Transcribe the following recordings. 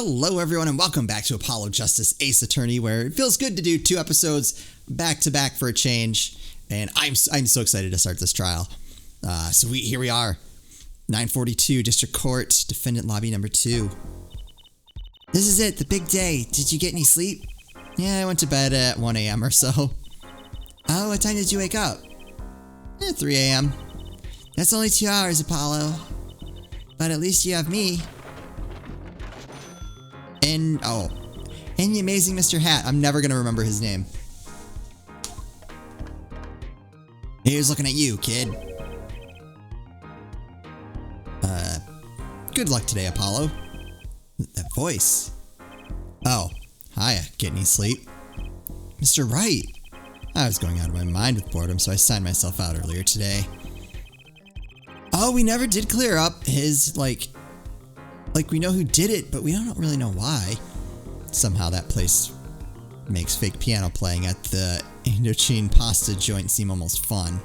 Hello everyone and welcome back to Apollo Justice Ace Attorney, where it feels good to do 2 episodes back to back for a change, and I'm so excited to start this trial. Here we are, 942 District Court, Defendant Lobby number 2. This is it, the big day. Did you get any sleep? Yeah, I went to bed at 1 a.m. or so. Oh, what time did you wake up? 3 a.m. That's only 2 hours, Apollo. But at least you have me. And the amazing Mr. Hat. I'm never gonna remember his name. Here's looking at you, kid. Good luck today, Apollo. That voice. Oh, hiya. Get any sleep? Mr. Wright. I was going out of my mind with boredom, so I signed myself out earlier today. Oh, we never did clear up his, like we know who did it, but we don't really know why. Somehow that place makes fake piano playing at the Indochine pasta joint seem almost fun.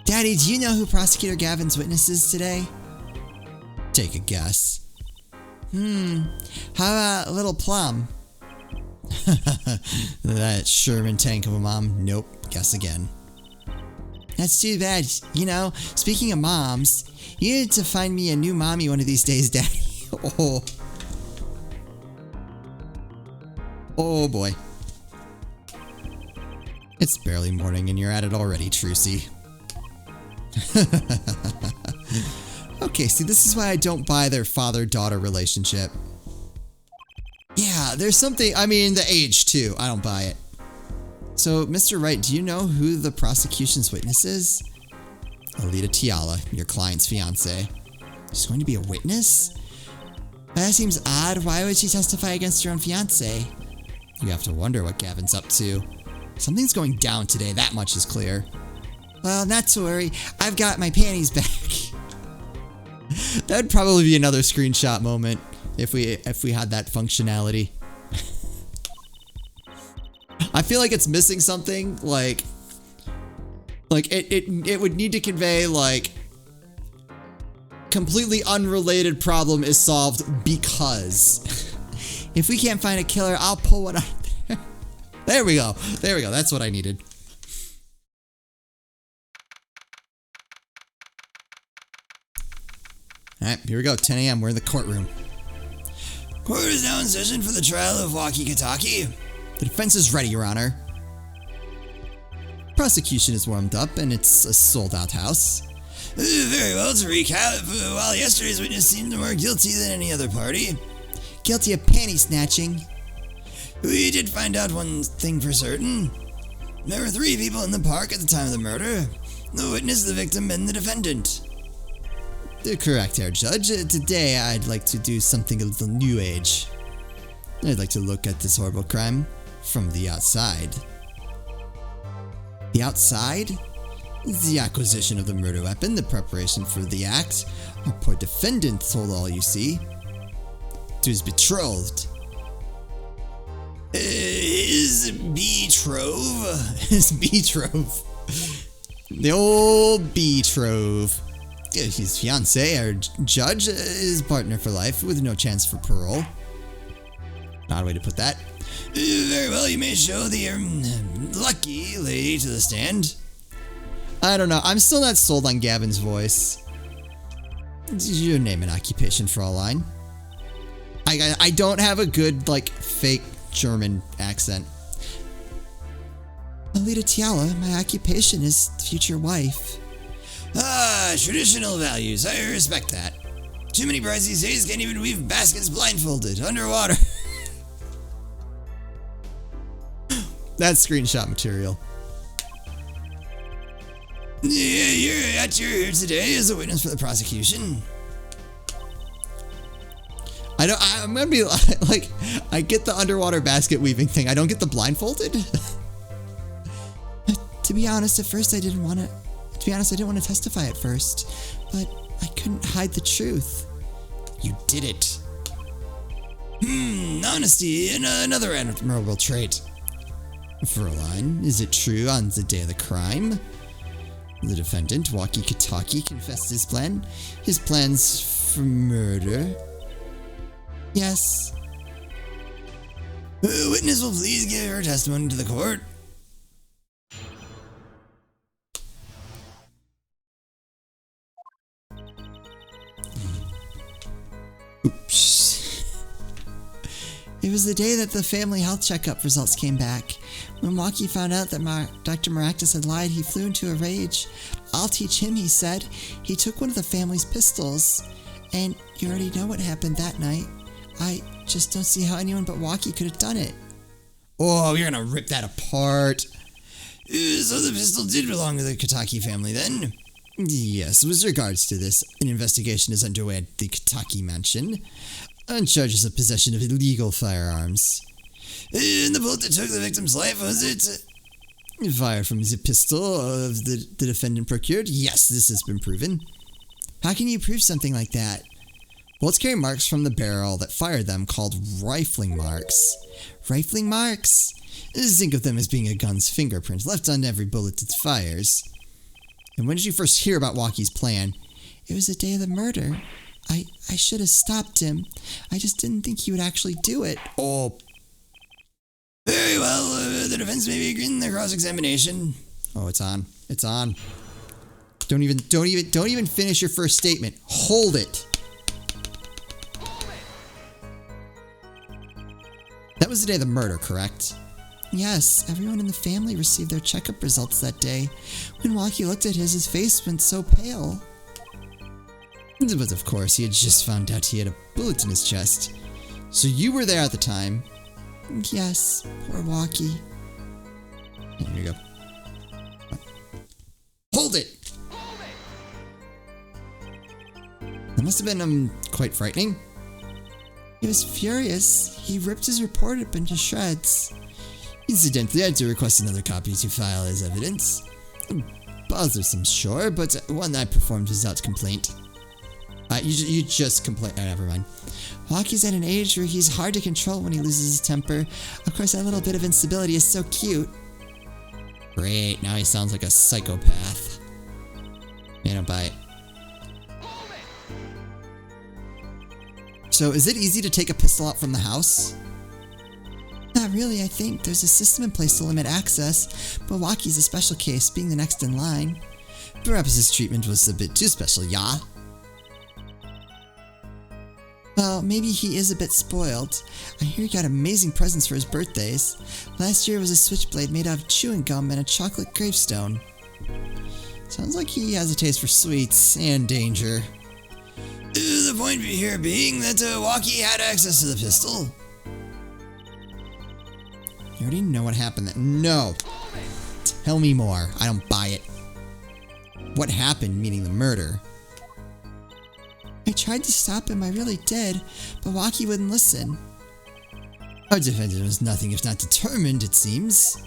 Daddy, do you know who Prosecutor Gavin's witness is today? Take a guess. How about Little Plum? That Sherman tank of a mom. Nope, guess again. That's too bad. You know, speaking of moms, you need to find me a new mommy one of these days, Daddy. Oh boy. It's barely morning and you're at it already, Trucy. Okay, see, this is why I don't buy their father-daughter relationship. Yeah, there's something, I mean, the age too. I don't buy it. So, Mr. Wright, do you know who the prosecution's witness is? Alita Tiala, your client's fiance. She's going to be a witness? That seems odd. Why would she testify against her own fiance? You have to wonder what Gavin's up to. Something's going down today, that much is clear. Well, not to worry. I've got my panties back. That'd probably be another screenshot moment if we had that functionality. I feel like it's missing something, like it would need to convey, like, completely unrelated problem is solved because. If we can't find a killer, I'll pull one out of there. There we go. There we go. That's what I needed. Alright, here we go. 10 a.m. We're in the courtroom. Court is now in session for the trial of Waki Kataki. The defense is ready, Your Honor. Prosecution is warmed up, and it's a sold-out house. Very well, to recap, while yesterday's witness seemed more guilty than any other party. Guilty of panty snatching. We did find out one thing for certain. There were 3 people in the park at the time of the murder. The witness, the victim, and the defendant. Correct, Herr Judge. Today, I'd like to do something a little new age. I'd like to look at this horrible crime from the outside. The outside? The acquisition of the murder weapon, the preparation for the act. Our poor defendant told all you see. To his betrothed. His betrove? His betrove. The old betrove. His fiancé, our judge, his partner for life with no chance for parole. Odd way to put that. Very well, you may show the lucky lady to the stand. I don't know. I'm still not sold on Gavin's voice. Your name and occupation for all line. I don't have a good, like, fake German accent. Alita Tiala, my occupation is future wife. Ah, traditional values. I respect that. Too many brides these days can't even weave baskets blindfolded, underwater. That's screenshot material. Yeah, you're here today as a witness for the prosecution. I'm gonna be like, I get the underwater basket weaving thing. I don't get the blindfolded. To be honest, at first I didn't want to testify at first, but I couldn't hide the truth. You did it. Honesty, and another admirable trait. Fräulein, is it true on the day of the crime? The defendant, Waki Kataki, confessed his plans for murder. Yes. Witness will please give her testimony to the court. Oops. It was the day that the family health checkup results came back. When Waki found out that Dr. Maractus had lied, he flew into a rage. I'll teach him, he said. He took one of the family's pistols. And you already know what happened that night. I just don't see how anyone but Waki could have done it. Oh, you're gonna rip that apart. So the pistol did belong to the Kataki family then? Yes, with regards to this, an investigation is underway at the Kataki mansion on charges of possession of illegal firearms. And the bullet that took the victim's life, was it? Fired from the pistol of the defendant procured? Yes, this has been proven. How can you prove something like that? Bullets carry marks from the barrel that fired them called rifling marks. Rifling marks? Think of them as being a gun's fingerprint left on every bullet it fires. And when did you first hear about Waki's plan? It was the day of the murder. I should have stopped him. I just didn't think he would actually do it. Oh. Very well, the defense may be agreeing in their cross-examination. Oh, it's on. It's on. Don't even finish your first statement. Hold it. That was the day of the murder, correct? Yes, everyone in the family received their checkup results that day. When Waki looked at his face went so pale. But of course, he had just found out he had a bullet in his chest. So you were there at the time? Yes, poor Waki. Here you go. Hold it! That must have been, quite frightening. He was furious. He ripped his report up into shreds. Incidentally, I had to request another copy to file as evidence. Bothersome, sure, but one I performed without complaint. You just complain. Oh, never mind. Waki's at an age where he's hard to control when he loses his temper. Of course, that little bit of instability is so cute. Great, now he sounds like a psychopath. Man, don't buy it. So, is it easy to take a pistol out from the house? Not really, I think. There's a system in place to limit access, but Waki's a special case, being the next in line. Perhaps his treatment was a bit too special, yeah? Well, maybe he is a bit spoiled. I hear he got amazing presents for his birthdays. Last year was a switchblade made out of chewing gum and a chocolate gravestone. Sounds like he has a taste for sweets and danger. The point here being that Waki had access to the pistol. You already know what happened then. No. Tell me more. I don't buy it. What happened, meaning the murder? I tried to stop him, I really did, but Waki wouldn't listen. Our defendant was nothing if not determined, it seems.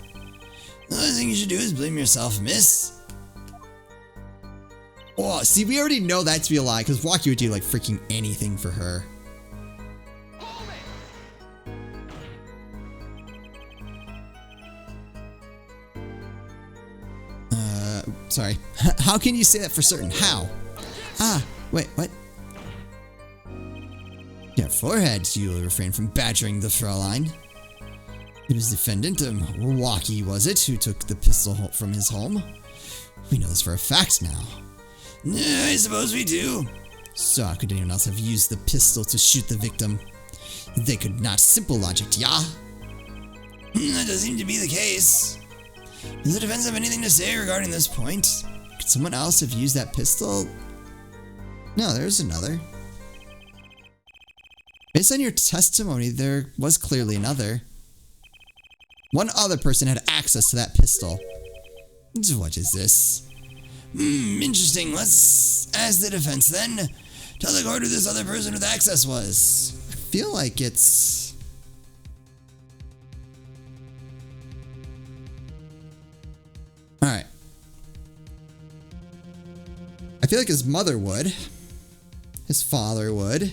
The only thing you should do is blame yourself, miss. Oh, see, we already know that to be a lie, because Waki would do, like, freaking anything for her. Sorry. How can you say that for certain? How? Ah, wait, what? Yeah, forehead, you will refrain from badgering the Fraulein. It was defendant, Waki, was it, who took the pistol from his home? We know this for a fact now. I suppose we do. So how could anyone else have used the pistol to shoot the victim? They could not. Simple logic, yeah? That does seem to be the case. Does the defense have anything to say regarding this point? Could someone else have used that pistol? No, there's another. Based on your testimony, there was clearly another. One other person had access to that pistol. What is this? Interesting. Let's ask the defense then. Tell the court who this other person with access was. I feel like it's... Alright. I feel like his mother would. His father would.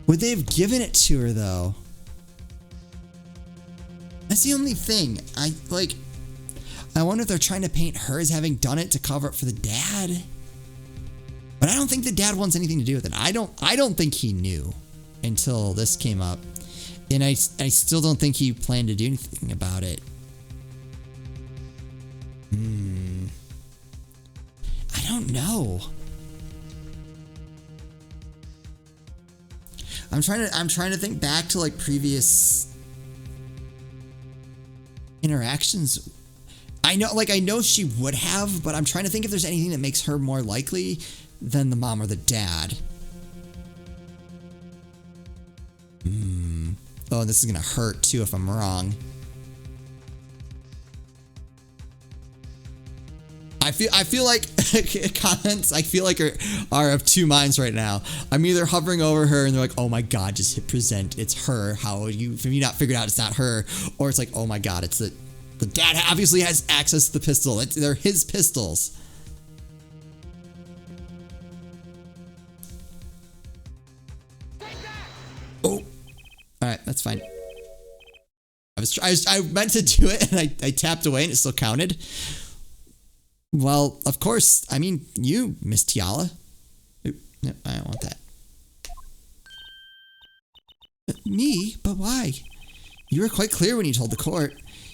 Would they have given it to her, though? That's the only thing. I wonder if they're trying to paint her as having done it to cover up for the dad. But I don't think the dad wants anything to do with it. I don't think he knew until this came up. And I still don't think he planned to do anything about it. I don't know. I'm trying to think back to like previous interactions. I know she would have, but I'm trying to think if there's anything that makes her more likely than the mom or the dad. Oh, this is gonna hurt too if I'm wrong. I feel like comments are of two minds right now. I'm either hovering over her and they're like, oh my god, just hit present, it's her. How have you not figured out it's not her? Or it's like, oh my god, it's the dad obviously has access to the pistol. They're his pistols. Oh, all right, that's fine. I meant to do it and I tapped away and it still counted. Well, of course. I mean, you, Miss Tiala. Oop, no, I don't want that. Me? But why? You were quite clear when you told the court.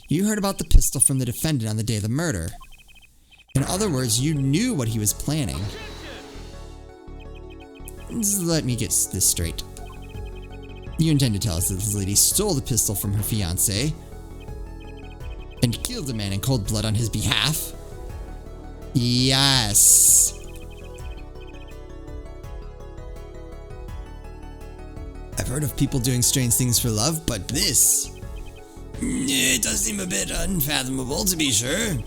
You heard about the pistol from the defendant on the day of the murder. In other words, you knew what he was planning. Let me get this straight. You intend to tell us that this lady stole the pistol from her fiancé and killed the man in cold blood on his behalf? Yes. I've heard of people doing strange things for love, but this... It does seem a bit unfathomable, to be sure.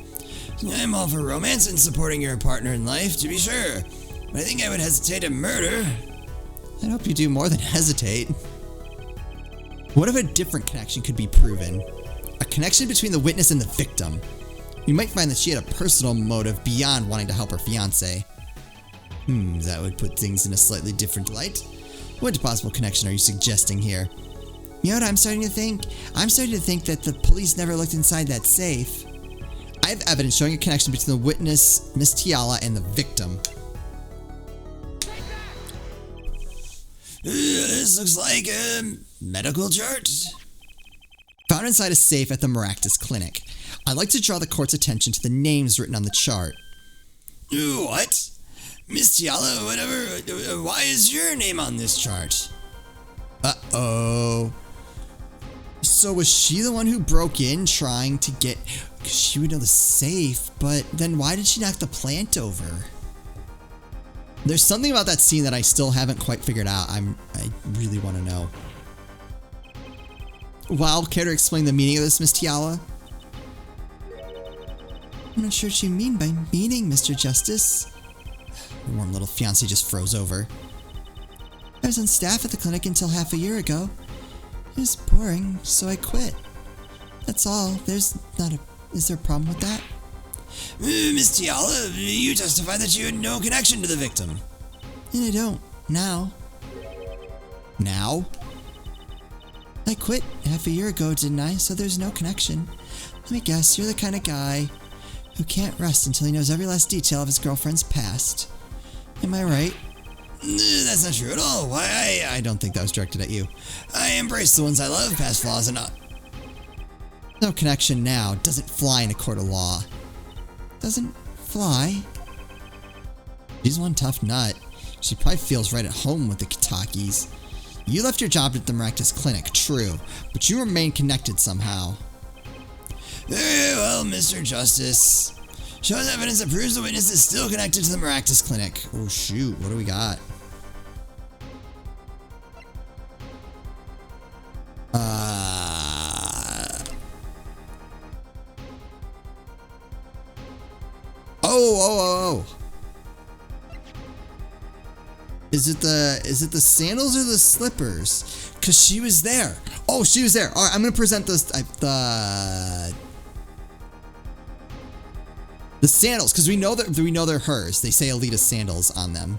I'm all for romance and supporting your partner in life, to be sure. But I think I would hesitate to murder. I hope you do more than hesitate. What if a different connection could be proven? A connection between the witness and the victim. You might find that she had a personal motive beyond wanting to help her fiancé. That would put things in a slightly different light. What possible connection are you suggesting here? You know what I'm starting to think? I'm starting to think that the police never looked inside that safe. I have evidence showing a connection between the witness, Miss Tiala, and the victim. This looks like a medical chart. Found inside a safe at the Maractus Clinic. I'd like to draw the court's attention to the names written on the chart. What? Miss Tiala, whatever, why is your name on this chart? Uh-oh. So was she the one who broke in trying to get... She would know the safe, but then why did she knock the plant over? There's something about that scene that I still haven't quite figured out. I really want to know. Wow, care to explain the meaning of this, Miss Tiala? I'm not sure what you mean by meaning, Mr. Justice. The warm little fiancé just froze over. I was on staff at the clinic until half a year ago. It was boring, so I quit. That's all. Is there a problem with that? Miss Tiala, you testified that you had no connection to the victim. And I don't. Now. Now? I quit half a year ago, didn't I? So there's no connection. Let me guess, you're the kind of guy who can't rest until he knows every last detail of his girlfriend's past. Am I right? That's not true at all. Why, I don't think that was directed at you. I embrace the ones I love, past flaws and not. No connection now doesn't fly in a court of law. Doesn't fly? She's one tough nut. She probably feels right at home with the Kitakis. You left your job at the Maractus Clinic, true, but you remain connected somehow. Very well, Mr. Justice. Shows evidence that proves the witness is still connected to the Maractus Clinic. Oh shoot, what do we got? Oh. Is it the sandals or the slippers? Cause she was there. Oh, she was there. All right, I'm gonna present this the sandals, because we know they're hers. They say Alita sandals on them.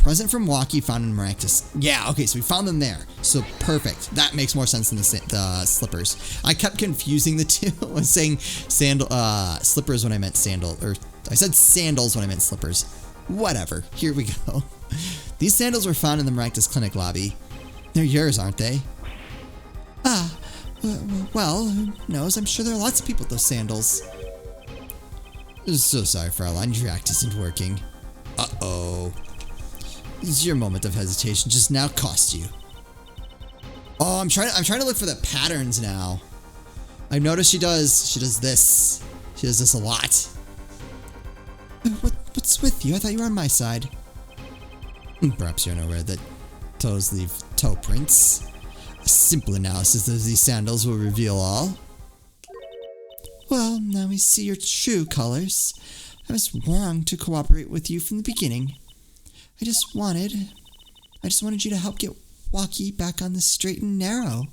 Present from Walkie found in Maractus. Yeah, okay, so we found them there. So perfect. That makes more sense than the slippers. I kept confusing the two. I was saying slippers when I meant sandal, or I said sandals when I meant slippers. Whatever. Here we go. These sandals were found in the Maractus Clinic lobby. They're yours, aren't they? Well, who knows? I'm sure there are lots of people with those sandals. So sorry, Fraulein. Your act isn't working. Uh-oh. Your moment of hesitation just now cost you. Oh, I'm trying to look for the patterns now. I've noticed she does this. She does this a lot. What's with you? I thought you were on my side. Perhaps you're unaware that toes leave toe prints. A simple analysis of these sandals will reveal all. Well, now we see your true colors. I was wrong to cooperate with you from the beginning. I just wanted you to help get Walkie back on the straight and narrow.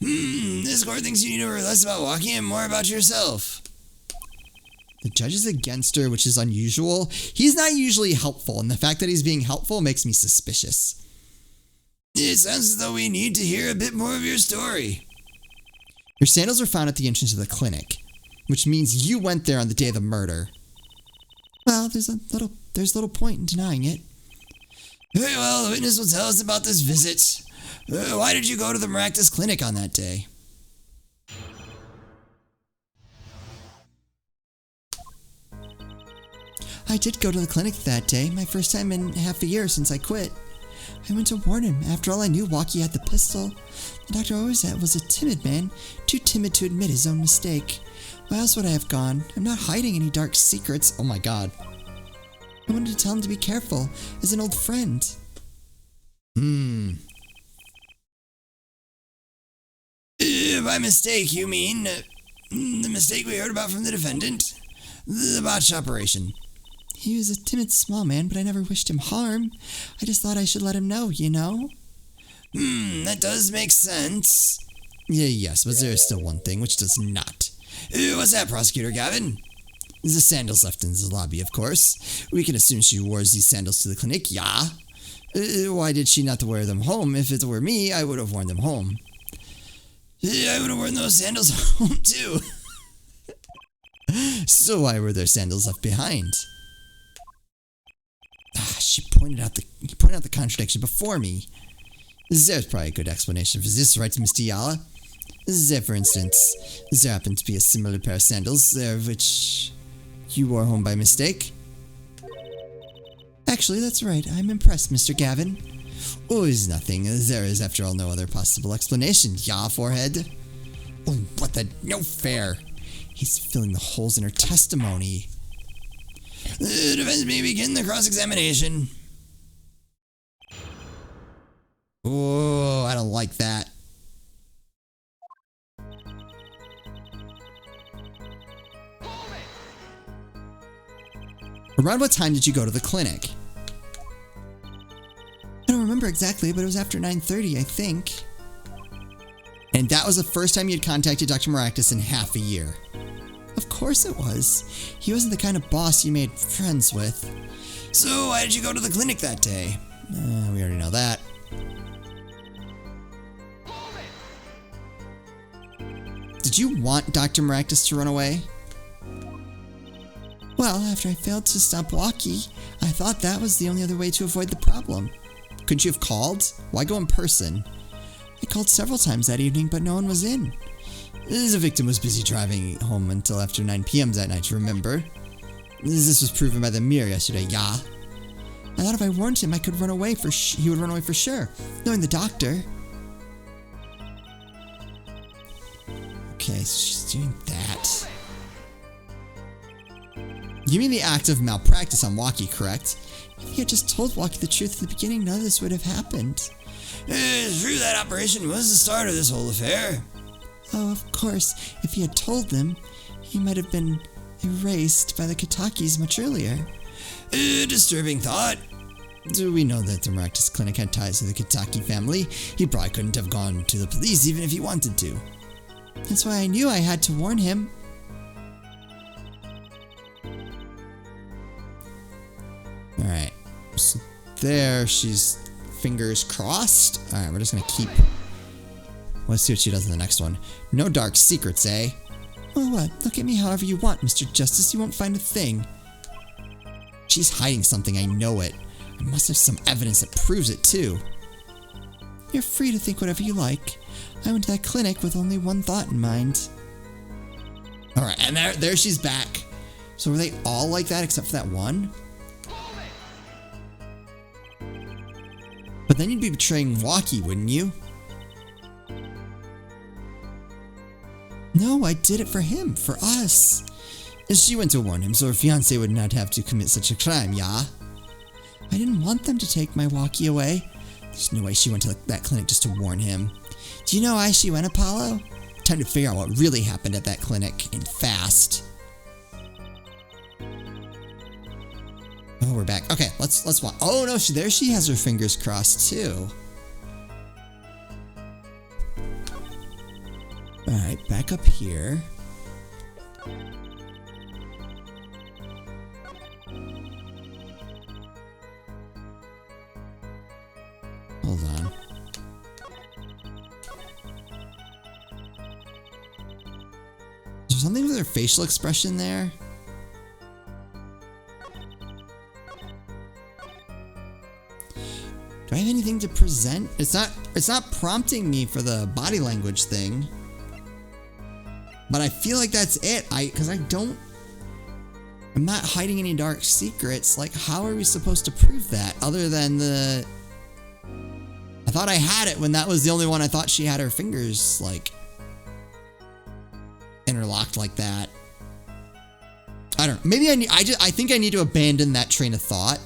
This court thinks you need to worry less about Walkie and more about yourself. The judge is against her, which is unusual. He's not usually helpful, and the fact that he's being helpful makes me suspicious. It sounds as though we need to hear a bit more of your story. Your sandals were found at the entrance of the clinic, which means you went there on the day of the murder. Well, there's little point in denying it. Very well, the witness will tell us about this visit. Why did you go to the Maractus Clinic on that day? I did go to the clinic that day, my first time in half a year since I quit. I went to warn him. After all, I knew Walkie had the pistol. The doctor always was a timid man, too timid to admit his own mistake. Why else would I have gone? I'm not hiding any dark secrets. Oh my god. I wanted to tell him to be careful, as an old friend. By mistake, you mean the mistake we heard about from the defendant? The botched operation. He was a timid small man, but I never wished him harm. I just thought I should let him know, you know? That does make sense. Yes, but there is still one thing which does not. What's that, Prosecutor Gavin? The sandals left in the lobby, of course. We can assume she wore these sandals to the clinic, yeah? Why did she not wear them home? If it were me, I would have worn them home. I would have worn those sandals home, too. So why were there sandals left behind? He pointed out the contradiction before me. There's probably a good explanation for this, right, Mr. Yala? There, for instance, there happened to be a similar pair of sandals there which you wore home by mistake. Actually, that's right. I'm impressed, Mr. Gavin. Oh, it's nothing. There is, after all, no other possible explanation. Yeah, forehead. Oh, what the... No fair. He's filling the holes in her testimony. The defense may begin the cross-examination. Oh, I don't like that. Around what time did you go to the clinic? I don't remember exactly, but it was after 9:30, I think. And that was the first time you'd contacted Dr. Maractus in half a year. Of course it was. He wasn't the kind of boss you made friends with. So why did you go to the clinic that day? We already know that. Did you want Dr. Maractus to run away? Well, after I failed to stop Walkie, I thought that was the only other way to avoid the problem. Couldn't you have called? Why go in person? I called several times that evening, but no one was in. The victim was busy driving home until after 9 p.m. that night, remember? This was proven by the mirror yesterday, yeah? I thought if I warned him, I could run away he would run away for sure, knowing the doctor. Okay, so she's doing that. You mean the act of malpractice on Walkie, correct? If he had just told Walkie the truth at the beginning, none of this would have happened. It's true that operation was the start of this whole affair. Oh, of course. If he had told them, he might have been erased by the Katakis much earlier. A disturbing thought. Do we know that the Maractus Clinic had ties to the Kataki family? He probably couldn't have gone to the police even if he wanted to. That's why I knew I had to warn him. Alright. So there. She's fingers crossed. All right, we're just gonna keep. Let's see what she does in the next one. No dark secrets, eh? Well, what? Look at me however you want, Mr. Justice. You won't find a thing. She's hiding something, I know it. I must have some evidence that proves it, too. You're free to think whatever you like. I went to that clinic with only one thought in mind. Alright, and there she's back. So were they all like that except for that one? But then you'd be betraying Walkie, wouldn't you? No, I did it for him, for us. And she went to warn him so her fiancé would not have to commit such a crime, yeah? I didn't want them to take my Walkie away. There's no way she went to that clinic just to warn him. Do you know why she went, Apollo? Time to figure out what really happened at that clinic, and fast. Oh, we're back. Okay, let's watch. Oh no, there she has her fingers crossed too. Alright, back up here. Hold on. Is there something with her facial expression there? Do I have anything to present? It's not prompting me for the body language thing. But I feel like that's it. I'm not hiding any dark secrets. Like, how are we supposed to prove that? Other than I thought I had it when that was the only one I thought she had her fingers, like, interlocked like that. I don't know. Maybe I think I need to abandon that train of thought.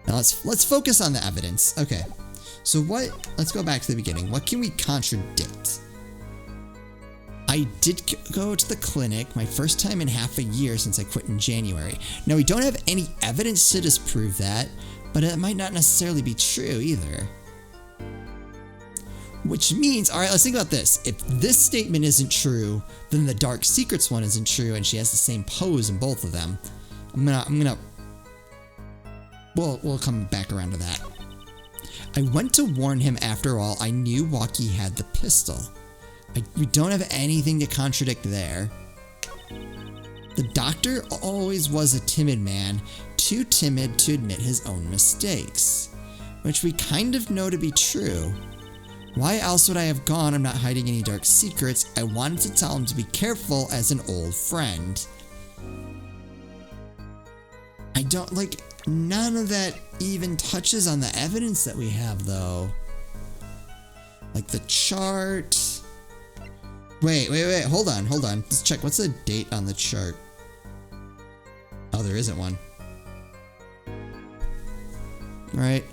Now let's focus on the evidence. Okay. So let's go back to the beginning. What can we contradict? I did go to the clinic, my first time in half a year since I quit in January. Now, we don't have any evidence to disprove that, but it might not necessarily be true either. Which means, alright, let's think about this. If this statement isn't true, then the dark secrets one isn't true, and she has the same pose in both of them. We'll come back around to that. I went to warn him after all. I knew Walkie had the pistol. We don't have anything to contradict there. The doctor always was a timid man, too timid to admit his own mistakes, which we kind of know to be true. Why else would I have gone? I'm not hiding any dark secrets. I wanted to tell him to be careful as an old friend. I don't like, none of that even touches on the evidence that we have though. Like the chart. Wait, hold on. Let's check. What's the date on the chart? Oh, there isn't one. Right?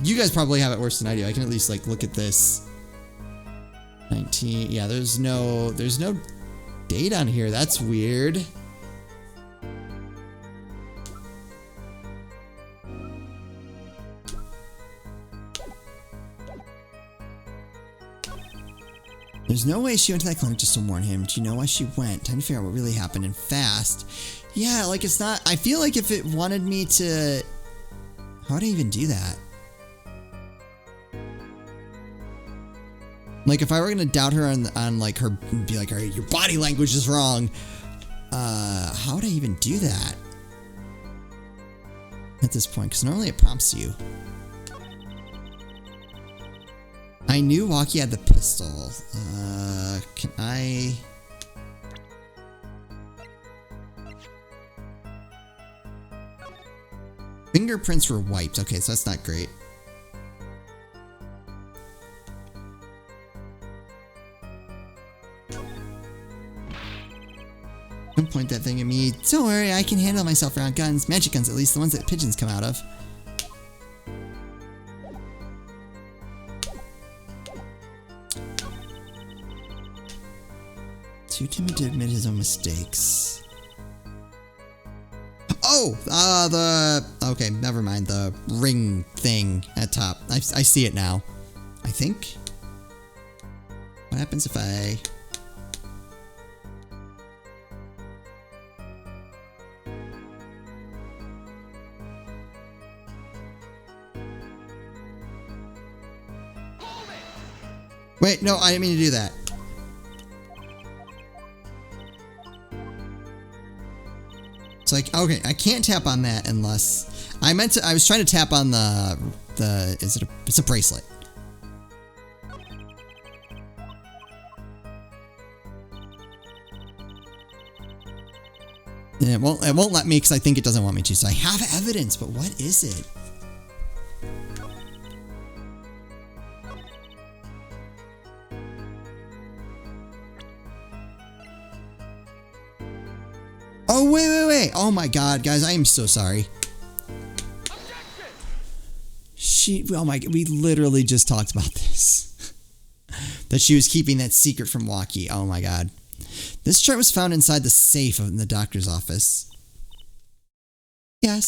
You guys probably have it worse than I do. I can at least, like, look at this. 19, yeah, there's no date on here. That's weird. There's no way she went to that clinic just to warn him. Do you know why she went? Time to figure out what really happened, and fast. Yeah, like, it's not... I feel like if it wanted me to... How would I even do that? Like, if I were gonna doubt her on like, her... Be like, alright, your body language is wrong. How would I even do that? At this point, because normally it prompts you. I knew Walkie had the pistol. Can I... Fingerprints were wiped. Okay, so that's not great. Don't point that thing at me. Don't worry, I can handle myself around guns. Magic guns, at least. The ones that pigeons come out of. Too timid to admit his own mistakes. Oh! Okay, never mind. The ring thing at top. I see it now. I think. What happens if I... Wait, no, I didn't mean to do that. It's like, okay, I can't tap on that unless I was trying to tap on it's a bracelet. And it won't let me because I think it doesn't want me to. So I have evidence, but what is it? Oh, wait. Oh my God, guys, I am so sorry. We literally just talked about this. That she was keeping that secret from Walkie. Oh my God. This chart was found inside the safe in the doctor's office. Yes.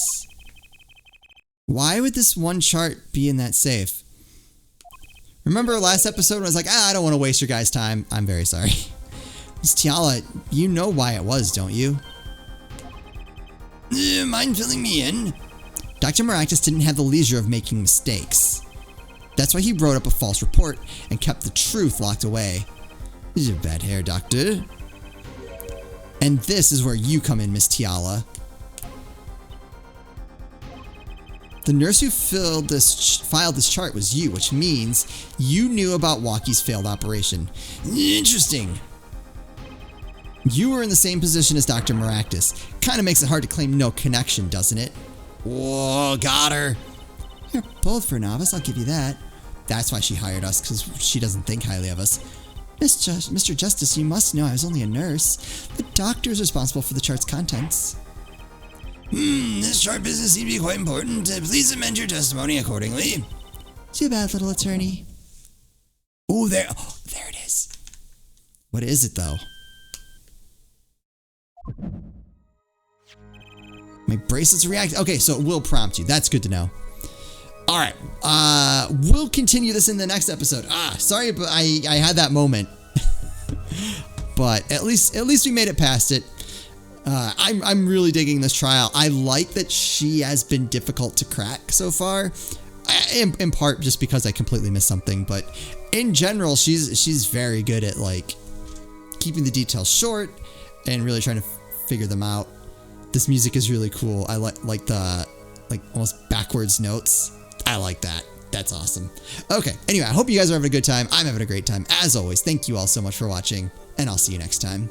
Why would this one chart be in that safe? Remember last episode when I was like, I don't want to waste your guys' time. I'm very sorry. Miss Tiala, you know why it was, don't you? Mind filling me in? Dr. Maractus didn't have the leisure of making mistakes. That's why he wrote up a false report and kept the truth locked away. You have bad hair, Doctor. And this is where you come in, Miss Tiala. The nurse who filed this chart was you, which means you knew about Walkie's failed operation. Interesting. You were in the same position as Dr. Maractus. Kind of makes it hard to claim no connection, doesn't it? Whoa, got her. You're bold for a novice, I'll give you that. That's why she hired us, because she doesn't think highly of us. Mr. Justice, you must know I was only a nurse. The doctor is responsible for the chart's contents. This chart business seems to be quite important. Please amend your testimony accordingly. Too bad, little attorney. Oh, there it is. What is it, though? My bracelets react. Okay, so it will prompt you. That's good to know. All right. We'll continue this in the next episode. Sorry, but I had that moment. But at least we made it past it. I'm really digging this trial. I like that she has been difficult to crack so far. In part just because I completely missed something, but in general, she's very good at like keeping the details short and really trying to figure them out. This music is really cool. I like the almost backwards notes. I like that. That's awesome. Okay, anyway, I hope you guys are having a good time. I'm having a great time. As always, thank you all so much for watching, and I'll see you next time.